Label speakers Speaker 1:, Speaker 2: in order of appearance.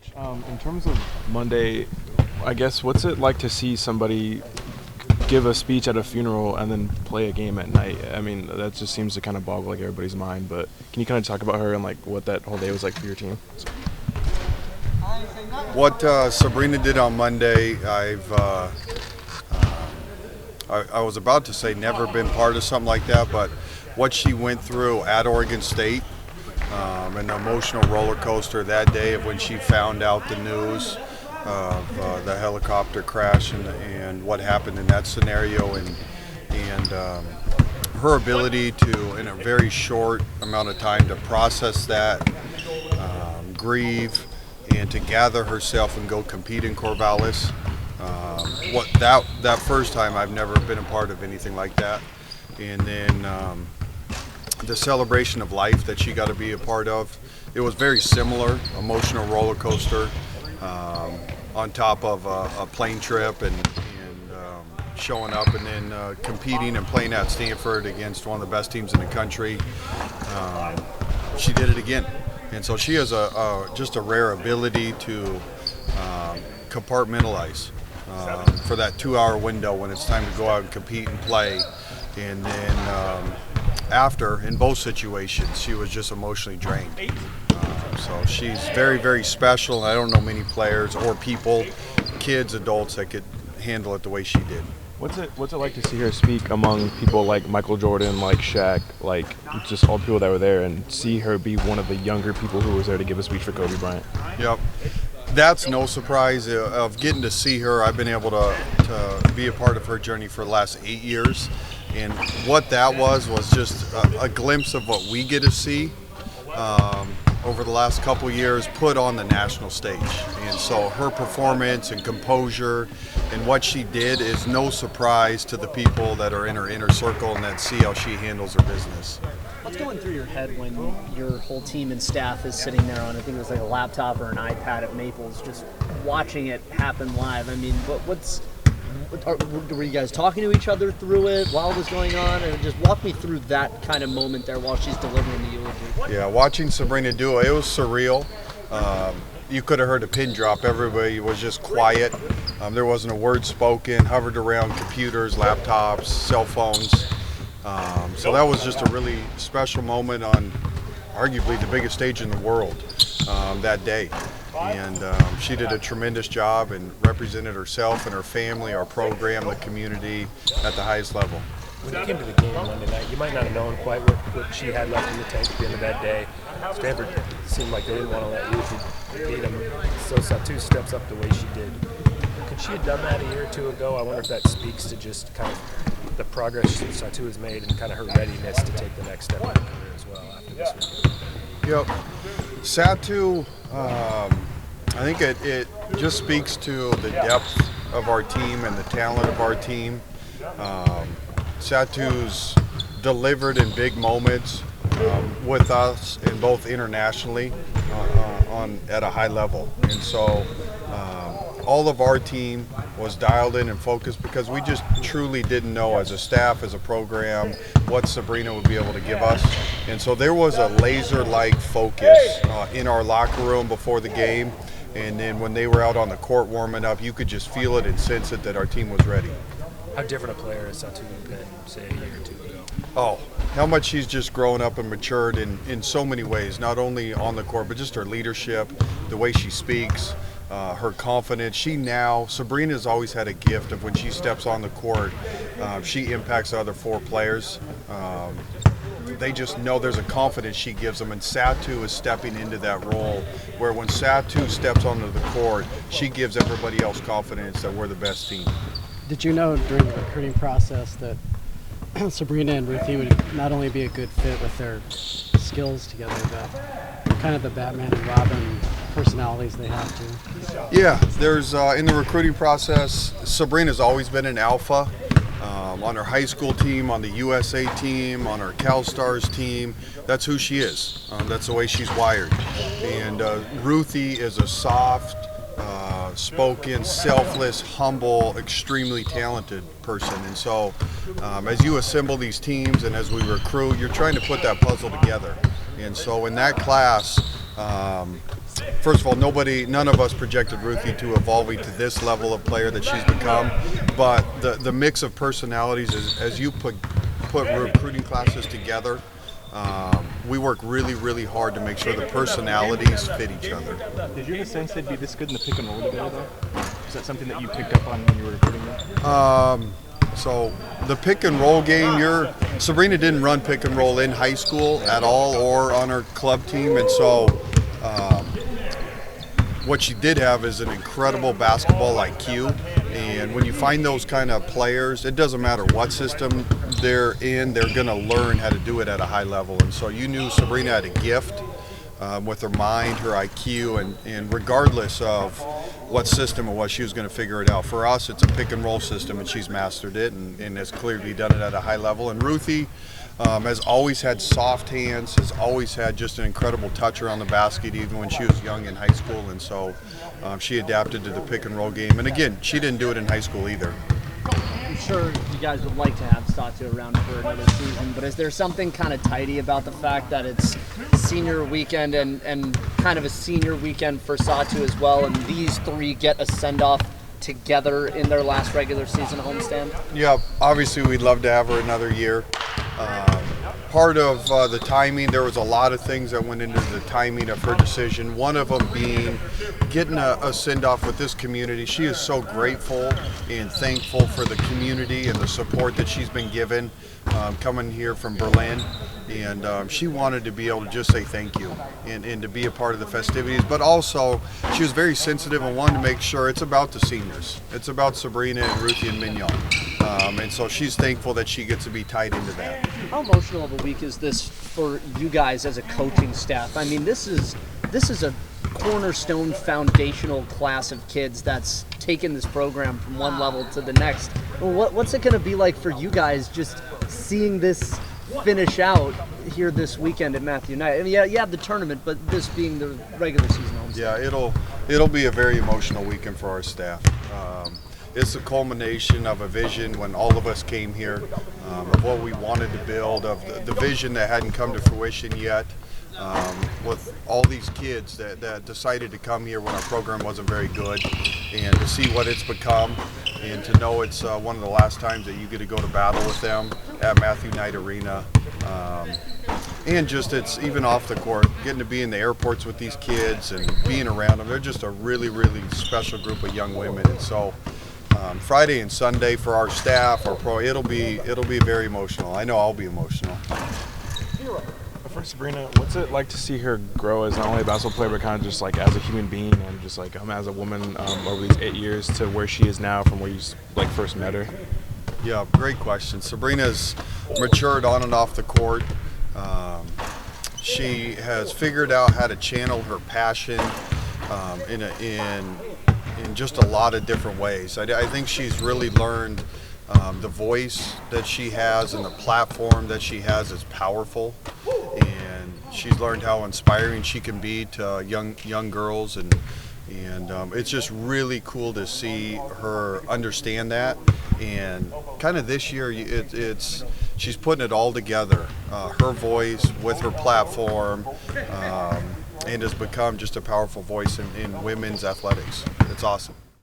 Speaker 1: Coach, in terms of Monday, I guess what's it like to see somebody give a speech at a funeral and then play a game at night? I mean, that just seems to kind of boggle like everybody's mind. But can you kind of talk about her and like what that whole day was like for your team?
Speaker 2: What Sabrina did on Monday, I was about to say never been part of something like that, but what she went through at Oregon State, an emotional roller coaster that day of when she found out the news of the helicopter crash and what happened in that scenario, and her ability to, in a very short amount of time, to process that, grieve, and to gather herself and go compete in Corvallis. That first time, I've never been a part of anything like that. And then the celebration of life that she got to be a part of, it was very similar, emotional roller coaster on top of a plane trip and showing up and then competing and playing at Stanford against one of the best teams in the country. She did it again. And so she has just a rare ability to compartmentalize for that 2-hour window when it's time to go out and compete and play. And then after, in both situations, she was just emotionally drained. So she's very, very special. I don't know many players or people, kids, adults, that could handle it the way she did.
Speaker 1: What's it like to see her speak among people like Michael Jordan, like Shaq, like just all the people that were there, and see her be one of the younger people who was there to give a speech for Kobe Bryant?
Speaker 2: Yep. That's no surprise of getting to see her. I've been able to be a part of her journey for the last 8 years. And what that was just a glimpse of what we get to see over the last couple years put on the national stage. And so her performance and composure and what she did is no surprise to the people that are in her inner circle and that see how she handles her business.
Speaker 3: What's going through your head when your whole team and staff is sitting there on, I think it was like a laptop or an iPad at Maples, just watching it happen live? I mean, were you guys talking to each other through it while it was going on? And just walk me through that kind of moment there while she's delivering the eulogy.
Speaker 2: Yeah, watching Sabrina do it, it was surreal. You could have heard a pin drop. Everybody was just quiet. There wasn't a word spoken, hovered around computers, laptops, cell phones. So that was just a really special moment on arguably the biggest stage in the world that day. And she did a tremendous job and represented herself and her family, our program, the community at the highest level.
Speaker 4: When you came to the game Monday night, you might not have known quite what she had left in the tank at the end of that day. Stanford seemed like they didn't want to let you beat them, so Satou steps up the way she did. Could she have done that a year or two ago? I wonder if that speaks to just kind of the progress Satou has made and kind of her readiness to take the next step in her career as well after this weekend.
Speaker 2: Yep. Satou, I think it just speaks to the depth of our team and the talent of our team. Satou's delivered in big moments with us and both internationally at a high level. And so all of our team was dialed in and focused because we just truly didn't know as a staff, as a program, what Sabrina would be able to give us. And so there was a laser-like focus in our locker room before the game. And then when they were out on the court warming up, you could just feel it and sense it that our team was ready.
Speaker 4: How different a player has Satou been, say, a year or two ago?
Speaker 2: Oh, how much she's just grown up and matured in so many ways, not only on the court, but just her leadership, the way she speaks, her confidence. Sabrina's always had a gift of when she steps on the court, she impacts the other four players. They just know there's a confidence she gives them, and Satou is stepping into that role where when Satou steps onto the court, she gives everybody else confidence that we're the best team.
Speaker 5: Did you know during the recruiting process that Sabrina and Ruthie would not only be a good fit with their skills together, but kind of the Batman and Robin personalities they have too?
Speaker 2: Yeah, there's in the recruiting process, Sabrina's always been an alpha. On her high school team, on the USA team, on her CalStars team. That's who she is. That's the way she's wired. And Ruthie is a soft, spoken, selfless, humble, extremely talented person. And so as you assemble these teams and as we recruit, you're trying to put that puzzle together. And so in that class, first of all, none of us projected Ruthie to evolving to this level of player that she's become. But the mix of personalities, as you put recruiting classes together, we work really, really hard to make sure the personalities fit each other.
Speaker 1: Did you have a sense they'd be this good in the pick and roll together, though? Is that something that you picked up on when you were recruiting them?
Speaker 2: So the pick and roll game, Sabrina didn't run pick and roll in high school at all or on her club team, and so what she did have is an incredible basketball IQ. And when you find those kind of players, it doesn't matter what system they're in, they're going to learn how to do it at a high level. And so you knew Sabrina had a gift with her mind, her IQ, and regardless of what system it was, she was going to figure it out. For us, it's a pick and roll system, and she's mastered it and has clearly done it at a high level. And Ruthie has always had soft hands, has always had just an incredible touch around the basket, even when she was young in high school. And so she adapted to the pick and roll game. And again, she didn't do it in high school either.
Speaker 3: I'm sure you guys would like to have Satu around for another season, but is there something kind of tidy about the fact that it's senior weekend and kind of a senior weekend for Satu as well, and these three get a send-off together in their last regular season homestand?
Speaker 2: Yeah, obviously we'd love to have her another year. Part of the timing, there was a lot of things that went into the timing of her decision. One of them being getting a send-off with this community. She is so grateful and thankful for the community and the support that she's been given coming here from Berlin. And she wanted to be able to just say thank you and to be a part of the festivities. But also, she was very sensitive and wanted to make sure it's about the seniors. It's about Sabrina and Ruthie and Mignon. And so she's thankful that she gets to be tied into that.
Speaker 3: How emotional of a week is this for you guys as a coaching staff? I mean, this is a cornerstone foundational class of kids that's taken this program from one level to the next. What's it going to be like for you guys just seeing this finish out here this weekend at Matthew Knight? I mean, yeah, you have the tournament, but this being the regular season homestand.
Speaker 2: Yeah, it'll be a very emotional weekend for our staff. It's the culmination of a vision when all of us came here, of what we wanted to build, of the vision that hadn't come to fruition yet, with all these kids that decided to come here when our program wasn't very good, and to see what it's become, and to know it's one of the last times that you get to go to battle with them at Matthew Knight Arena. And just it's even off the court, getting to be in the airports with these kids and being around them. They're just a really, really special group of young women. And so Friday and Sunday for our staff, our pro, it'll be very emotional. I know I'll be emotional.
Speaker 1: For Sabrina, what's it like to see her grow as not only a basketball player, but kind of just like as a human being and just like as a woman over these 8 years to where she is now from where you like first met her?
Speaker 2: Yeah, great question. Sabrina's matured on and off the court. She has figured out how to channel her passion in just a lot of different ways. I think she's really learned the voice that she has and the platform that she has is powerful, and she's learned how inspiring she can be to young girls, and it's just really cool to see her understand that. And kind of this year, she's putting it all together, her voice with her platform, and has become just a powerful voice in women's athletics. It's awesome.